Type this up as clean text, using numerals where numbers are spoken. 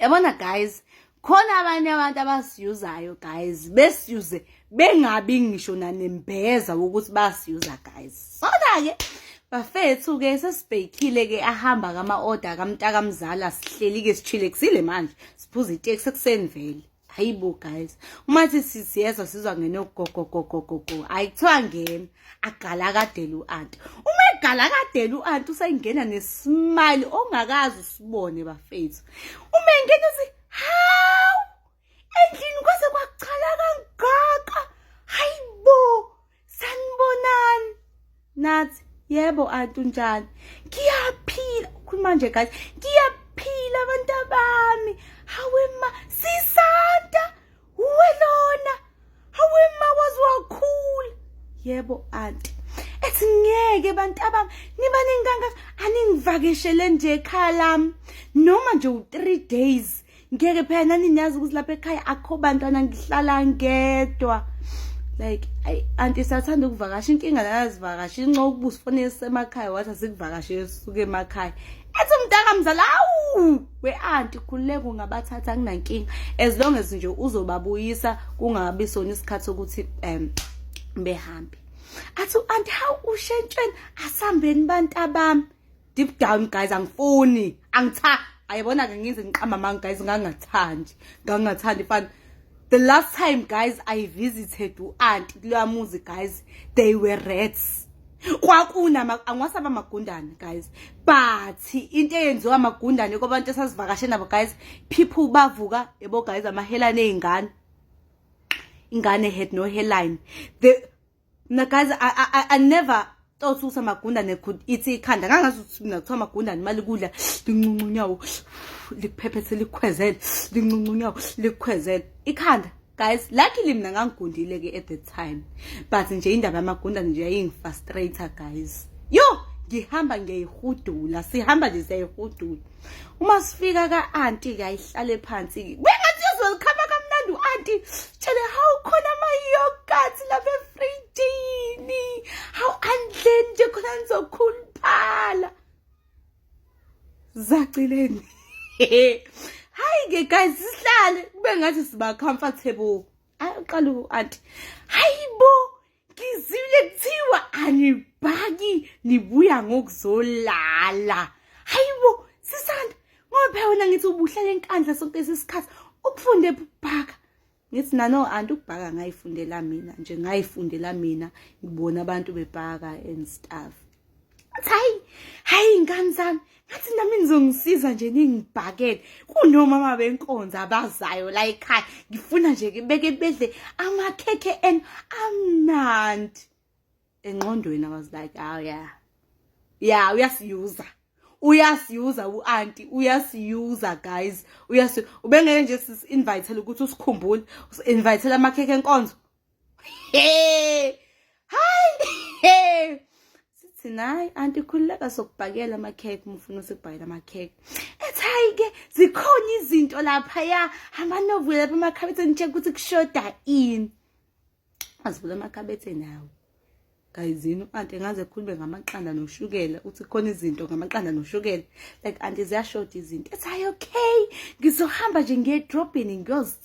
Yabona guys, khona abanye abantu abasiyuzayo guys, besiyuze bengabi ngisho nanembeza ukuthi basiyuza guys. Sona ke bafethu ke sesibhekile ke ahamba kama order kamntaka mzala sihleli ke sichile kusile manje. Siphuza iteksi ekuseni vele. Hayibo guys, uma siyeza sizwa ngene gogogogogogo ayithiwa ngena agala kadela uanti. Uma egala kadela uanti usayingena nesmile ongakazi usibone bafethu. Uma engena uthi hawu endlini kwase kwachala kangaka. Hayibo sanibonani nathi yebo anti unjani ngiyaphila khuluma nje guys ngiyaphila abantu bami hawe ma sisanda uwelona hawe ma waziwakhula yebo anti ethi ngeke bantu abami niba ninganga aningivakeshele nje ekhaya lami noma nje u3 days ngeke phela nani niyazi ukuthi lapha ekhaya akho bantwana ngihlala ngedwa. Like anti sathanda ukuvakasha inkinga lazivakasha inxa ukubuza fone esemakhaya wathi asikuvakashe suke emakhaya ethi umntaka mzala awu we anti khululeke ungabathatha kunankinga as long as nje uzobabuyisa kungabi sona isikhathi sokuthi behambe. Athi anti how ushentshweni asambeni bantu abami deep down guys angifuni ayibona ke ngize ngiqamba manga guys ngangathandi fana. The last time guys I visited uanti kuleya muzi guys they were rats. Kwakuna angwasaba amagundane guys but into eyenziwa amagundane kwabantu esasivakashe nabo guys people bavuka yebo guys amahelane ingane had no hairline. Guys I never thought ukuthi amagundane could eat ikhanda ngangazuthi mina kuthiwa amagundane mali kudla lincuncunyawo liphephethe likhwezele lincuncunyawo likhwezele ikhanda guys luckily mina ngangigundile ke at the time but nje indaba yamagundane nje yayingifrustrator guys yo ngihamba ngiyihudula sihamba nje siyihudula uma sifika ka auntie ke ayihlale phansi bengathi uzolikhama kamnandi auntie tshele how khona ama yogurt lapha efridgini how andleni nje khona nizokhuluphala zacileni. Hayi ke guys sihlale kube ngathi siba comfortable. Aqala uanti hayibo ngizile kuthiwa anibhaki nibuya ngokuzolala. Hayibo sisanda ngoba wena ngithi ubuhlala enkandla sonke isikhathi ukufunde ukubhaka. Ngithi nano anti ukubhaka ngayifundela mina ngibona abantu bebhaka and stuff. Hayi ingane zami ngathi nami nizongisiza nje ningibhakele kunomama benkonza abazayo la ekhaya ngifuna nje beke bedle amakhekhe and amnandi engqondweni. I was like oh yeah uyasiyuza uanti uyasiyuza guys ubengeke nje invite ukuthi usikhumbule invite amakhekhe enkonzo. Hayi Sinai anti khululeka sokubhakela amakhekhe umfuna usikubhakela amakhekhe. Ethi hayi ke zikhona izinto lapha ya amanovel lapha emakhabetheni check ukuthi kushoda ini. Azivula amakhabethe nawo. Guys yini anti ngaze khulube ngamaqanda noshukela uthi khona izinto ngamaqanda noshukela like anti ziyashoda izinto. Ethi hayi okay ngizohamba nje ngiye dropping ngiyozithenga.